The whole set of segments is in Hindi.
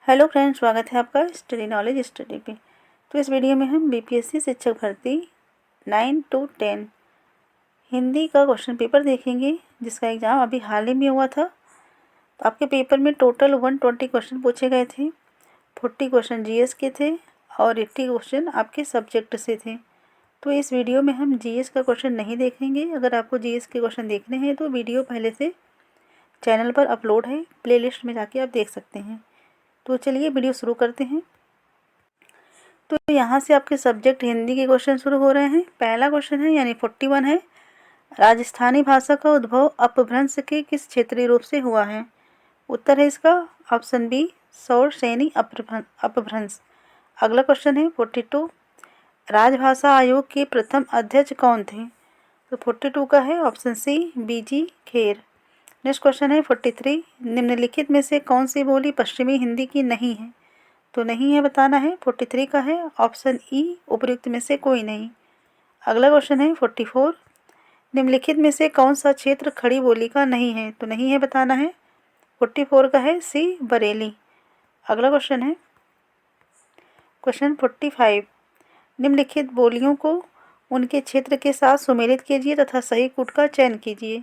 हेलो फ्रेंड्स, स्वागत है आपका स्टडी नॉलेज स्टडी पे। तो इस वीडियो में हम बीपीएससी शिक्षक भर्ती 9 to 10 हिंदी का क्वेश्चन पेपर देखेंगे, जिसका एग्ज़ाम अभी हाल ही में हुआ था। तो आपके पेपर में टोटल 120 क्वेश्चन पूछे गए थे। 40 क्वेश्चन जीएस के थे और 80 क्वेश्चन आपके सब्जेक्ट से थे। तो इस वीडियो में हम जीएस का क्वेश्चन नहीं देखेंगे। अगर आपको जीएस के क्वेश्चन देखने हैं तो वीडियो पहले से चैनल पर अपलोड है, प्लेलिस्ट में जाके आप देख सकते हैं। तो चलिए वीडियो शुरू करते हैं। तो यहाँ से आपके सब्जेक्ट हिंदी के क्वेश्चन शुरू हो रहे हैं। पहला क्वेश्चन है यानी 41 है, राजस्थानी भाषा का उद्भव अपभ्रंश के किस क्षेत्रीय रूप से हुआ है? उत्तर है इसका ऑप्शन बी, सौर सैनी अपभ्रंश। अगला क्वेश्चन है 42, राजभाषा आयोग के प्रथम अध्यक्ष कौन थे? तो 42 का है ऑप्शन सी, बीजी खेर। नेक्स्ट क्वेश्चन है 43, निम्नलिखित में से कौन सी बोली पश्चिमी हिंदी की नहीं है? तो नहीं है बताना है। 43 का है ऑप्शन ई, उपर्युक्त में से कोई नहीं। अगला क्वेश्चन है 44, निम्नलिखित में से कौन सा क्षेत्र खड़ी बोली का नहीं है? तो नहीं है बताना है। 44 का है सी, बरेली। अगला क्वेश्चन है क्वेश्चन 45, निम्नलिखित बोलियों को उनके क्षेत्र के साथ सुमेलित कीजिए तथा सही कूट का चयन कीजिए।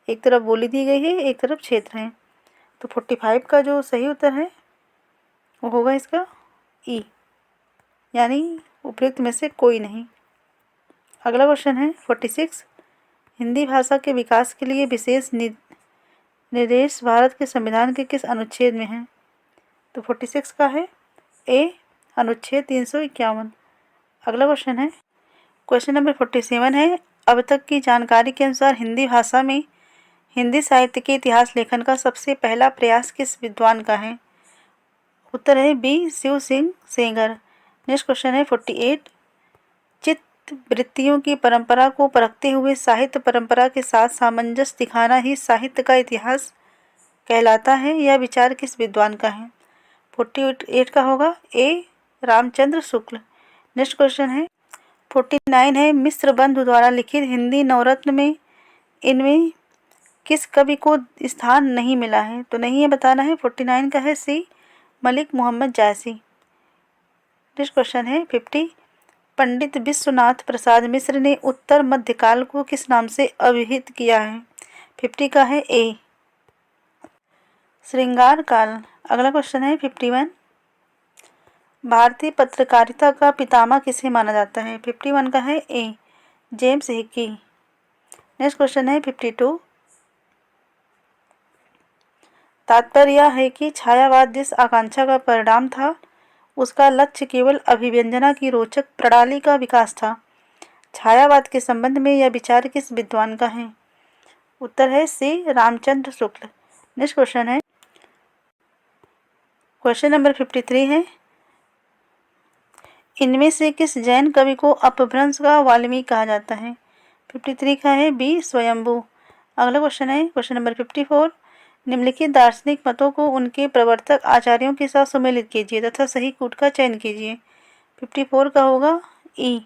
एक तरफ बोली दी गई है, एक तरफ क्षेत्र है। तो 45 का जो सही उत्तर है वो होगा इसका ई, यानी उपयुक्त में से कोई नहीं। अगला क्वेश्चन है 46, हिंदी भाषा के विकास के लिए विशेष निर्देश भारत के संविधान के किस अनुच्छेद में है? तो 46 का है ए, अनुच्छेद 351। अगला क्वेश्चन है क्वेश्चन नंबर 47 है, अब तक की जानकारी के अनुसार हिंदी भाषा में हिंदी साहित्य के इतिहास लेखन का सबसे पहला प्रयास किस विद्वान का है? उत्तर है B, Shiv Singh Sengar. Next question है 48, चित्त वृत्तियों की परंपरा को परखते हुए साहित्य परंपरा के साथ सामंजस्य दिखाना ही साहित्य का इतिहास कहलाता है। यह विचार किस विद्वान का है? 48 का होगा ए, रामचंद्र शुक्ल। नेक्स्ट क्वेश्चन है 49 है, मिश्र बंधु द्वारा लिखित हिंदी नवरत्न में इनमें किस कवि को स्थान नहीं मिला है? तो नहीं है बताना है। 49 का है सी, मलिक मोहम्मद जायसी। नेक्स्ट क्वेश्चन है 50, पंडित विश्वनाथ प्रसाद मिश्र ने उत्तर मध्यकाल को किस नाम से अभिहित किया है? 50 का है ए, श्रृंगार काल। अगला क्वेश्चन है 51, भारतीय पत्रकारिता का पितामह किसे माना जाता है? 51 का है ए, जेम्स हिकी। नेक्स्ट क्वेश्चन है 52, तात्पर्य यह है कि छायावाद जिस आकांक्षा का परिणाम था उसका लक्ष्य केवल अभिव्यंजना की रोचक प्रणाली का विकास था। छायावाद के संबंध में यह विचार किस विद्वान का है? उत्तर है सी, रामचंद्र शुक्ल। नेक्स्ट क्वेश्चन है क्वेश्चन नंबर 53 है, इनमें से किस जैन कवि को अपभ्रंश का वाल्मीकि कहा जाता है? 53 का है बी, स्वयंभू। अगला क्वेश्चन है क्वेश्चन नंबर 54, निम्नलिखित दार्शनिक मतों को उनके प्रवर्तक आचार्यों के साथ सुमेलित कीजिए तथा सही कूट का चयन कीजिए। 54 का होगा ई,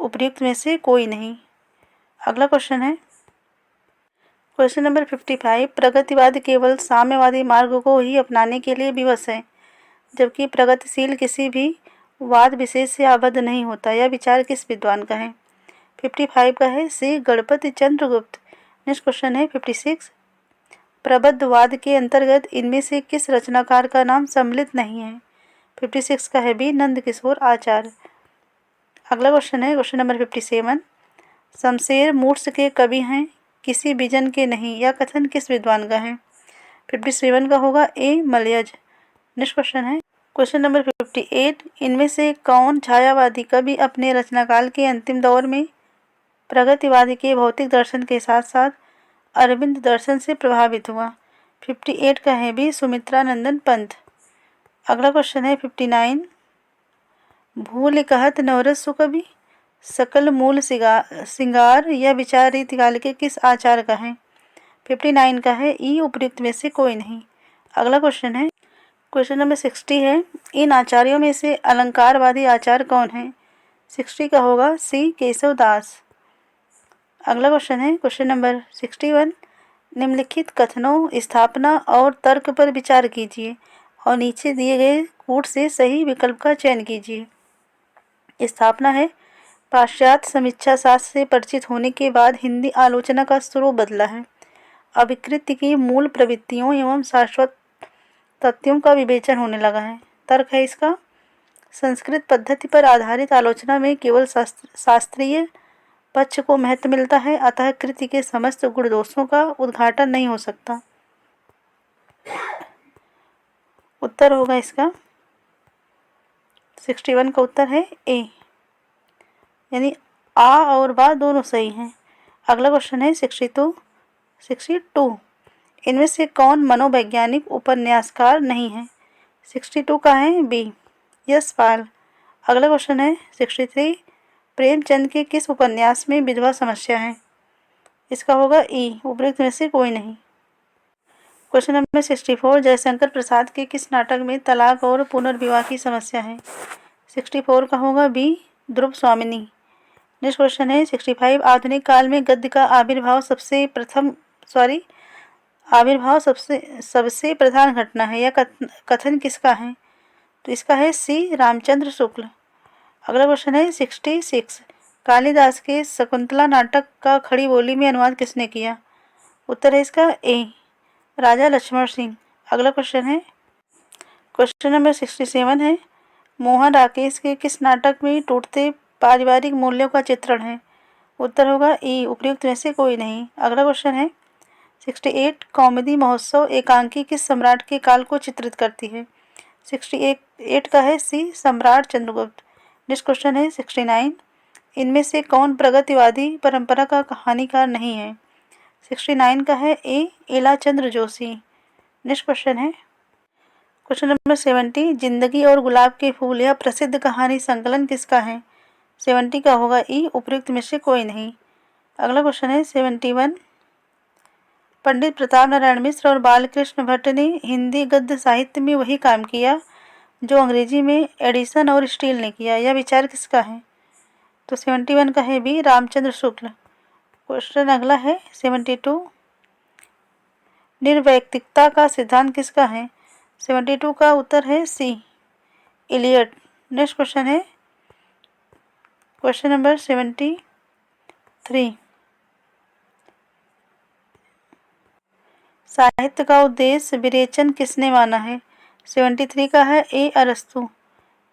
उपर्युक्त में से कोई नहीं। अगला क्वेश्चन है क्वेश्चन नंबर 55, प्रगतिवाद केवल साम्यवादी मार्ग को ही अपनाने के लिए विवश है, जबकि प्रगतिशील किसी भी वाद विशेष से आबद्ध नहीं होता। यह विचार किस विद्वान का है? 55 का है सी, गणपति चंद्रगुप्त। नेक्स्ट क्वेश्चन है 56, प्रबद्धवाद के अंतर्गत इनमें से किस रचनाकार का नाम सम्मिलित नहीं है? 56 का है बी, नंद किशोर आचार्य। अगला क्वेश्चन है क्वेश्चन नंबर 57, शमशेर मूर्छ के कवि हैं, किसी विजन के नहीं। यह कथन किस विद्वान का है? 57 का होगा ए, मलयज। नेक्स्ट क्वेश्चन है क्वेश्चन नंबर 58, इनमें से कौन छायावादी कवि अपने रचनाकाल के अंतिम दौर में प्रगतिवाद के भौतिक दर्शन के साथ साथ अरविंद दर्शन से प्रभावित हुआ? 58 का है भी, सुमित्रा नंदन पंत। अगला क्वेश्चन है 59, भूल कहत नवरस सुकवि सकल मूल सिंगार, यह विचार रीतिकाल के किस आचार का है? 59 का है ई, उपयुक्त में से कोई नहीं। अगला क्वेश्चन है क्वेश्चन नंबर 60 है, इन आचार्यों में से अलंकारवादी आचार्य कौन है? 60 का होगा सी, केशव दास। अगला क्वेश्चन है क्वेश्चन नंबर 61, निम्नलिखित कथनों, स्थापना और तर्क पर विचार कीजिए और नीचे दिए गए कूट से सही विकल्प का चयन कीजिए। स्थापना है, पाश्चात्य समीक्षा शास्त्र से परिचित होने के बाद हिंदी आलोचना का स्वरूप बदला है। अभिकृति की मूल प्रवृत्तियों एवं शाश्वत तथ्यों का विवेचन होने लगा है। तर्क है इसका, संस्कृत पद्धति पर आधारित आलोचना में केवल शास्त्रीय पक्ष को महत्व मिलता है, अतः कृति के समस्त गुण दोषों का उद्घाटन नहीं हो सकता। उत्तर होगा इसका 61 का उत्तर है ए, यानी आ और बा दोनों सही हैं। अगला क्वेश्चन है 62। इनमें से कौन मनोवैज्ञानिक उपन्यासकार नहीं है? 62 का है बी, यशपाल। अगला क्वेश्चन है 63। प्रेमचंद के किस उपन्यास में विधवा समस्या है? इसका होगा ई, उपयुक्त में से कोई नहीं। Question number 64। जयशंकर प्रसाद के किस नाटक में तलाक और पुनर्विवाह की समस्या है? 64 का होगा बी, ध्रुव स्वामिनी। नेक्स्ट क्वेश्चन है 65। आधुनिक काल में गद्य का आविर्भाव सबसे प्रधान घटना है, यह कथन किसका है? तो इसका है सी, रामचंद्र शुक्ल। अगला क्वेश्चन है 66। कालिदास के शकुंतला नाटक का खड़ी बोली में अनुवाद किसने किया? उत्तर है इसका ए, राजा लक्ष्मण सिंह। अगला क्वेश्चन है क्वेश्चन नंबर 67 है, मोहन राकेश के किस नाटक में टूटते पारिवारिक मूल्यों का चित्रण है? उत्तर होगा ई, उपयुक्त में से कोई नहीं। अगला क्वेश्चन है 68। कौमुदी महोत्सव एकांकी किस सम्राट के काल को चित्रित करती है? 68 का है सी, सम्राट चंद्रगुप्त। नेक्स्ट क्वेश्चन है 69। इनमें से कौन प्रगतिवादी परंपरा का कहानीकार नहीं है? 69 का है ए, इलाचंद्र जोशी। नेक्स्ट क्वेश्चन है क्वेश्चन नंबर 70। जिंदगी और गुलाब के फूल यह प्रसिद्ध कहानी संकलन किसका है? 70 का होगा ई, उपयुक्त में से कोई नहीं। अगला क्वेश्चन है 71। पंडित प्रताप नारायण मिश्र और बालकृष्ण भट्ट ने हिंदी गद्य साहित्य में वही काम किया जो अंग्रेजी में एडिसन और स्टील ने किया, यह विचार किसका है? तो 71 का है बी, रामचंद्र शुक्ल। क्वेश्चन अगला है 72। निर्वैयक्तिकता का सिद्धांत किसका है? 72 का उत्तर है सी, इलियट। नेक्स्ट क्वेश्चन है क्वेश्चन नंबर 73। साहित्य का उद्देश्य विरेचन किसने माना है? 73 का है ए, अरस्तु।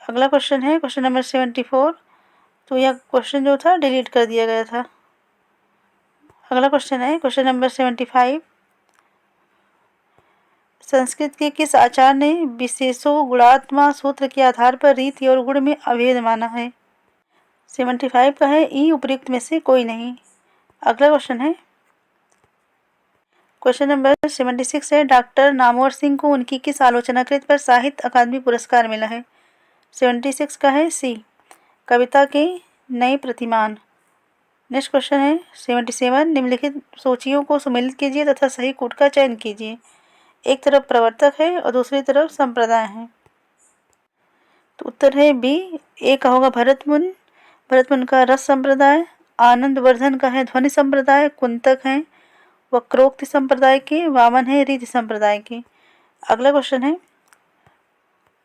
अगला क्वेश्चन है क्वेश्चन नंबर 74। तो यह क्वेश्चन जो था डिलीट कर दिया गया था। अगला क्वेश्चन है क्वेश्चन नंबर 75। संस्कृत के किस आचार्य ने विशेषो गुणात्मा सूत्र के आधार पर रीति और गुण में अभेद माना है? 75 का है ई, उपयुक्त में से कोई नहीं। अगला क्वेश्चन है क्वेश्चन नंबर 76 है, डॉक्टर नामवर सिंह को उनकी किस आलोचना कृत पर साहित्य अकादमी पुरस्कार मिला है? 76 का है सी, कविता के नए प्रतिमान। नेक्स्ट क्वेश्चन है 77। निम्नलिखित सूचियों को सम्मिलित कीजिए तथा सही कूट का चयन कीजिए। एक तरफ प्रवर्तक है और दूसरी तरफ संप्रदाय है। तो उत्तर है बी, ए का होगा भरतमुनि। भरतमुनि का रस संप्रदाय, आनंदवर्धन का है ध्वनि संप्रदाय, कुंतक है वक्रोक्ति संप्रदाय के, वामन है रीति संप्रदाय के। अगला क्वेश्चन है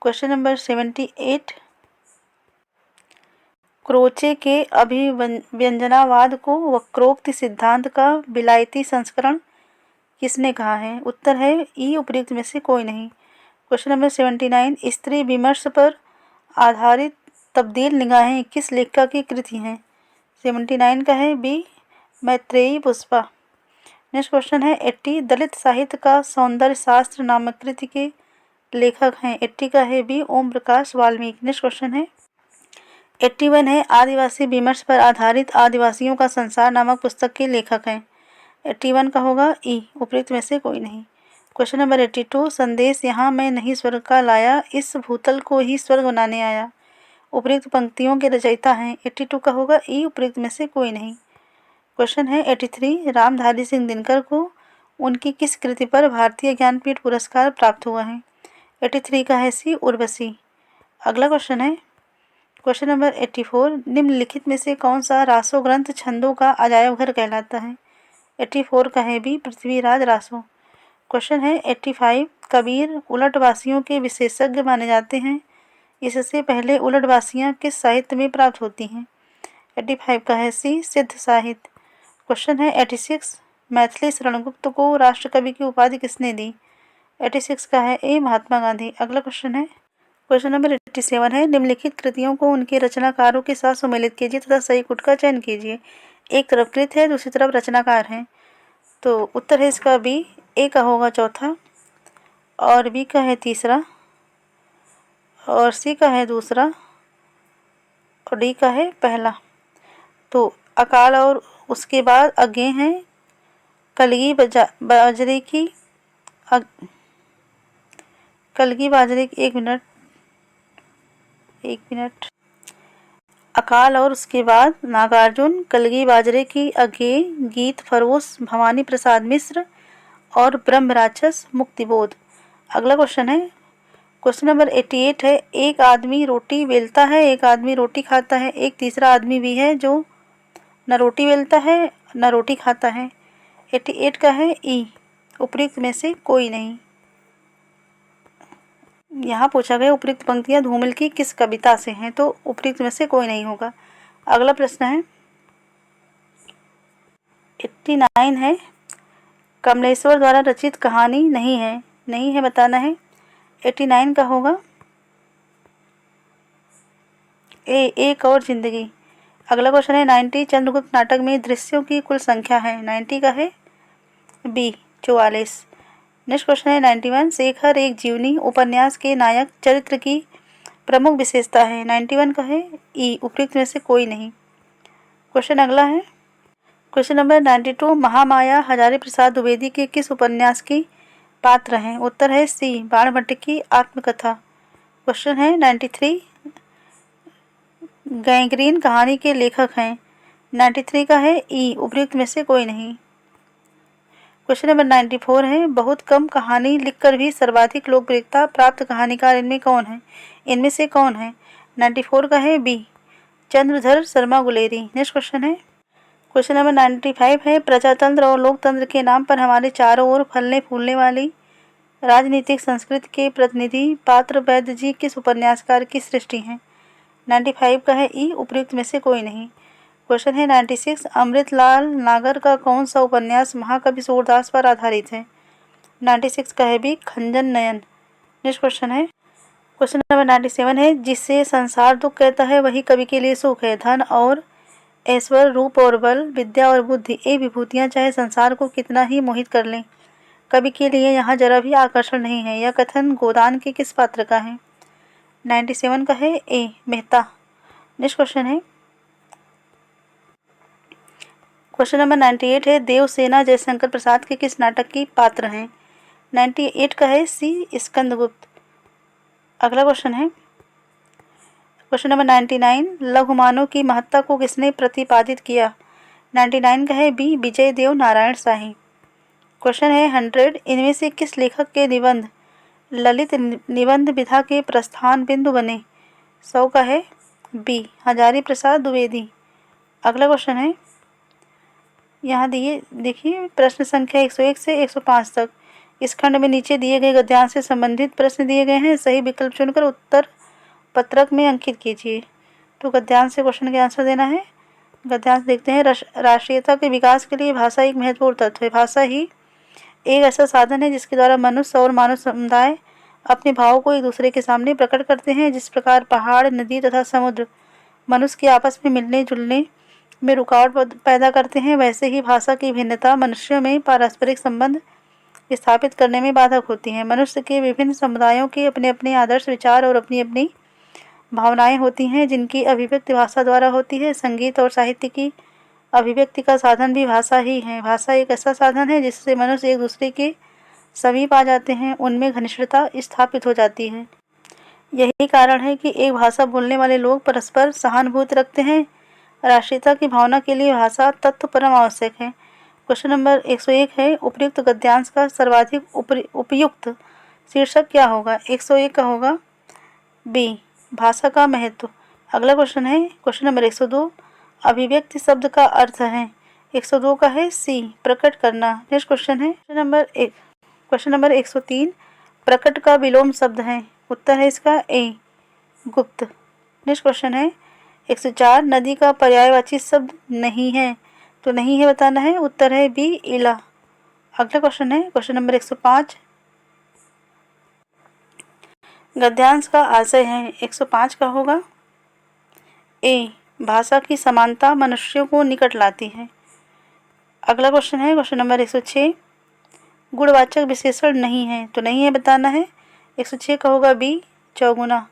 क्वेश्चन नंबर 78। क्रोचे के अभिव्यंजनावाद को वक्रोक्ति सिद्धांत का विलायती संस्करण किसने कहा है? उत्तर है ई, उपयुक्त में से कोई नहीं। Question number 79। स्त्री विमर्श पर आधारित तब्दील निगाहें किस लेखिका की कृति हैं? 79 का है B, Maitreyi Pushpa. Next question है 80। दलित साहित्य का सौंदर्य शास्त्र नामक कृति के लेखक हैं? 80 का है B, Om Prakash Valmiki. Next question है 81 है, आदिवासी विमर्श पर आधारित आदिवासियों का संसार नामक पुस्तक के लेखक हैं? 81 का होगा ई, उपयुक्त में से कोई नहीं। Question number 82। संदेश यहाँ मैं नहीं स्वर्ग का लाया, इस भूतल को ही स्वर्ग बनाने आया, उपयुक्त पंक्तियों के रचयिता हैं? 82 का होगा ई, उपयुक्त में से कोई नहीं। क्वेश्चन है 83। रामधारी सिंह दिनकर को उनकी किस कृति पर भारतीय ज्ञानपीठ पुरस्कार प्राप्त हुआ है? 83 का है सी, उर्वशी। अगला क्वेश्चन है क्वेश्चन नंबर 84। निम्नलिखित में से कौन सा रासो ग्रंथ छंदों का अजायब घर कहलाता है? 84 का है बी, पृथ्वीराज रासो। क्वेश्चन है 85, कबीर उलटवासियों के विशेषज्ञ माने जाते हैं। इससे पहले उलटवासियाँ किस साहित्य में प्राप्त होती हैं? 85 का है सी, सिद्ध साहित्य। क्वेश्चन है 86, मैथिली शरणगुप्त को राष्ट्रकवि की उपाधि किसने दी? 86 का है ए, महात्मा गांधी। अगला क्वेश्चन है क्वेश्चन नंबर 87 है, निम्नलिखित कृतियों को उनके रचनाकारों के साथ सम्मिलित कीजिए तथा सही गुट का चयन कीजिए। एक तरफ कृत है, दूसरी तरफ रचनाकार है। तो उत्तर है इसका बी, ए का होगा चौथा, और बी का है तीसरा, और सी का है दूसरा, और डी का है पहला। तो अकाल और उसके बाद आगे हैं कलगी बाजरे की कलगी बाजरे की, एक मिनट। अकाल और उसके बाद नागार्जुन, कलगी बाजरे की आगे, गीत फरोश भवानी प्रसाद मिश्र और ब्रह्म राक्षस मुक्तिबोध। अगला क्वेश्चन है क्वेश्चन नंबर 88 है, एक आदमी रोटी बेलता है, एक आदमी रोटी खाता है, एक तीसरा आदमी भी है जो न रोटी बेलता है न रोटी खाता है। 88 का है ई, उपयुक्त में से कोई नहीं। यहाँ पूछा गया उपयुक्त पंक्तियाँ धूमिल की किस कविता से हैं, तो उपयुक्त में से कोई नहीं होगा। अगला प्रश्न है 89 है, कमलेश्वर द्वारा रचित कहानी नहीं है बताना है। 89 का होगा ए, एक और जिंदगी। अगला क्वेश्चन है 90, चंद्रगुप्त नाटक में दृश्यों की कुल संख्या है। 90 का है बी, 44। नेक्स्ट क्वेश्चन है 91, शेखर एक जीवनी उपन्यास के नायक चरित्र की प्रमुख विशेषता है। 91 का है ई, उपयुक्त में से कोई नहीं। क्वेश्चन अगला है क्वेश्चन नंबर 92, महामाया हजारी प्रसाद द्विवेदी के किस उपन्यास की पात्र हैं? उत्तर है सी, बाणभट्ट की आत्मकथा। क्वेश्चन है 93, गैंग्रीन कहानी के लेखक हैं। 93 का है ई, उपयुक्त में से कोई नहीं। क्वेश्चन नंबर 94 है, बहुत कम कहानी लिखकर भी सर्वाधिक लोकप्रियता प्राप्त कहानीकार इनमें से कौन है? 94 का है B, Chandradhar Sharma Guleri. Next question है क्वेश्चन नंबर 95 है, प्रजातंत्र और लोकतंत्र के नाम पर हमारे चारों ओर फलने फूलने वाली राजनीतिक संस्कृति के प्रतिनिधि पात्र वैद्य जी किस उपन्यासकार की सृष्टि हैं? 95 का है ई, उपयुक्त में से कोई नहीं। क्वेश्चन है 96, अमृतलाल नागर का कौन सा उपन्यास महाकवि सूरदास पर आधारित है? 96 का है बी, खंजन नयन। नेक्स्ट क्वेश्चन है क्वेश्चन नंबर 97 है, जिसे संसार दुख कहता है वही कवि के लिए सुख है। धन और ऐश्वर्य, रूप और बल, विद्या और बुद्धि, ये विभूतियाँ चाहे संसार को कितना ही मोहित कर लें, कवि के लिए यहाँ जरा भी आकर्षण नहीं है। यह कथन गोदान के किस पात्र का है? 97 का है ए, मेहता। नेक्स्ट क्वेश्चन है क्वेश्चन नंबर 98 है, देवसेना जयशंकर प्रसाद के किस नाटक की पात्र हैं? 98 का है सी, स्कंदगुप्त। अगला क्वेश्चन है क्वेश्चन नंबर 99, लघुमानव की महत्ता को किसने प्रतिपादित किया? 99 का है बी, विजय देव नारायण शाही। क्वेश्चन है 100, इनमें से किस लेखक के निबंध ललित निबंध विधा के प्रस्थान बिंदु बने? 100 का है बी, हजारी प्रसाद द्विवेदी। अगला क्वेश्चन है यहाँ देखिए प्रश्न संख्या 101 से 105 तक। इस खंड में नीचे दिए गए गद्यांश से संबंधित प्रश्न दिए गए हैं, सही विकल्प चुनकर उत्तर पत्रक में अंकित कीजिए। तो गद्यांश से क्वेश्चन के आंसर देना है। गद्यांश देखते हैं, राष्ट्रीयता के विकास के लिए भाषा एक महत्वपूर्ण तत्व है। भाषा ही एक ऐसा साधन है जिसके द्वारा मनुष्य और मानव समुदाय अपने भावों को एक दूसरे के सामने प्रकट करते हैं। जिस प्रकार पहाड़, नदी तथा समुद्र मनुष्य के आपस में मिलने जुलने में रुकावट पैदा करते हैं, वैसे ही भाषा की भिन्नता मनुष्यों में पारस्परिक संबंध स्थापित करने में बाधक होती है। मनुष्य के विभिन्न समुदायों के अपने अपने आदर्श, विचार और अपनी अपनी भावनाएं होती हैं, जिनकी अभिव्यक्ति भाषा द्वारा होती है। संगीत और साहित्य की अभिव्यक्ति का साधन भी भाषा ही है। भाषा एक ऐसा साधन है जिससे मनुष्य एक दूसरे के समीप आ जाते हैं, उनमें घनिष्ठता स्थापित हो जाती है। यही कारण है कि एक भाषा बोलने वाले लोग परस्पर सहानुभूति रखते हैं। राष्ट्रीयता की भावना के लिए भाषा तत्व परम आवश्यक है। क्वेश्चन नंबर 101 है, उपयुक्त गद्यांश का सर्वाधिक उपयुक्त शीर्षक क्या होगा? 101 का होगा बी, भाषा का महत्व। अगला क्वेश्चन है क्वेश्चन नंबर 102, अभिव्यक्ति शब्द का अर्थ है। 102 का है सी, प्रकट करना। नेक्स्ट क्वेश्चन है क्वेश्चन नंबर 103, प्रकट का विलोम शब्द है। उत्तर है इसका ए, गुप्त। नेक्स्ट क्वेश्चन है 104, नदी का पर्यायवाची शब्द नहीं है। तो नहीं है बताना है। उत्तर है बी, इला। अगला क्वेश्चन है क्वेश्चन नंबर 105, गद्यांश का आशय है। 105 का होगा ए, भाषा की समानता मनुष्यों को निकट लाती है। अगला क्वेश्चन है क्वेश्चन नंबर 106, गुणवाचक विशेषण नहीं है। तो नहीं है बताना है। 106 का होगा बी, चौगुना।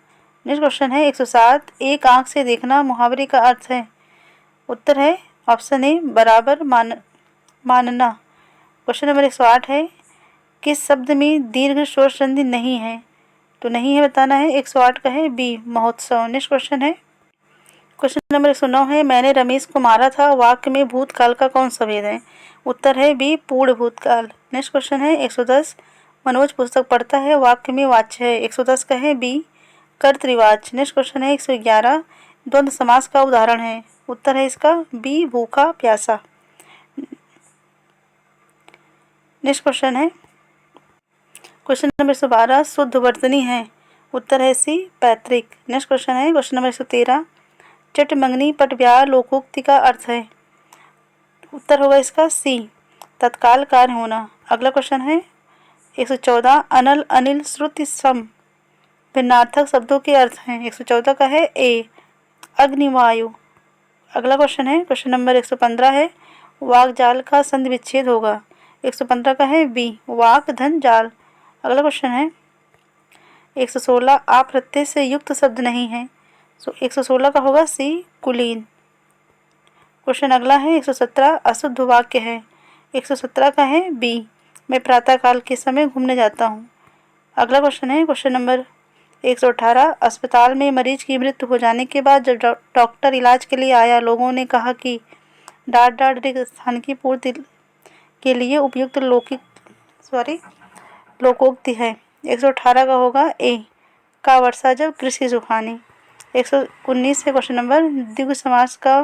नेक्स्ट क्वेश्चन है 107, एक आंख से देखना मुहावरे का अर्थ है। उत्तर है ऑप्शन ए, बराबर मानना। क्वेश्चन नंबर 108 है, किस शब्द में दीर्घ स्वर संधि नहीं है। तो नहीं है बताना है। 108 का है बी, महोत्सव। नेक्स्ट क्वेश्चन है क्वेश्चन नंबर 109 है, मैंने रमेश को मारा था वाक्य में भूतकाल का कौन सा भेद है। उत्तर है बी, पूर्ण भूतकाल। नेक्स्ट क्वेश्चन है 110, मनोज पुस्तक पढ़ता है वाक्य में वाच्य है। 110 का है बी, कर्तृवाच्य। नेक्स्ट क्वेश्चन है 111, द्वंद्व समास का उदाहरण है। उत्तर है इसका बी, भूखा प्यासा। नेक्स्ट क्वेश्चन है क्वेश्चन नंबर 112, शुद्ध वर्तनी है। उत्तर है सी, पैतृक। नेक्स्ट क्वेश्चन है क्वेश्चन नंबर 113, चट मंगनी पट ब्याह लोकोक्ति का अर्थ है। उत्तर होगा इसका सी, तत्काल कार्य होना। अगला क्वेश्चन है 114, अनल अनिल श्रुति सम भिन्नार्थक शब्दों के अर्थ हैं। 114 का है ए, अग्नि वायु। अगला क्वेश्चन है क्वेश्चन नंबर 115 है, वाक जाल का संधि विच्छेद होगा। 115 का है बी, वाक धन जाल। अगला क्वेश्चन है 116, आप प्रत्यय से युक्त शब्द नहीं है। 116 का होगा सी, कुलीन। क्वेश्चन अगला है 117, अशुद्ध वाक्य है। 117 का है बी, मैं प्रातःकाल के समय घूमने जाता हूँ। अगला क्वेश्चन है क्वेश्चन नंबर 118, अस्पताल में मरीज की मृत्यु हो जाने के बाद जब डॉक्टर इलाज के लिए आया, लोगों ने कहा कि डाट स्थान की पूर्ति के लिए उपयुक्त लोकोक्ति है। 118 का होगा ए, का वर्षा जब कृषि सुखानी। 119 है क्वेश्चन नंबर, द्विगु समास का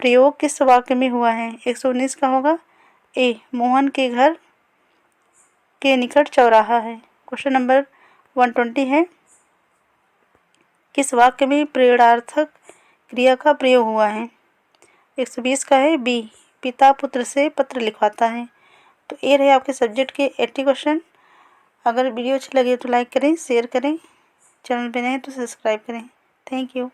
प्रयोग किस वाक्य में हुआ है। 119 का होगा ए, मोहन के घर के निकट चौराहा है। क्वेश्चन नंबर 120 है, किस वाक्य में प्रेरणार्थक क्रिया का प्रयोग हुआ है। 120 का है बी, पिता पुत्र से पत्र लिखवाता है। तो ये रहे आपके सब्जेक्ट के 80 क्वेश्चन। अगर वीडियो अच्छी लगे तो लाइक करें, शेयर करें, चैनल पे नए हैं तो सब्सक्राइब करें। Thank you.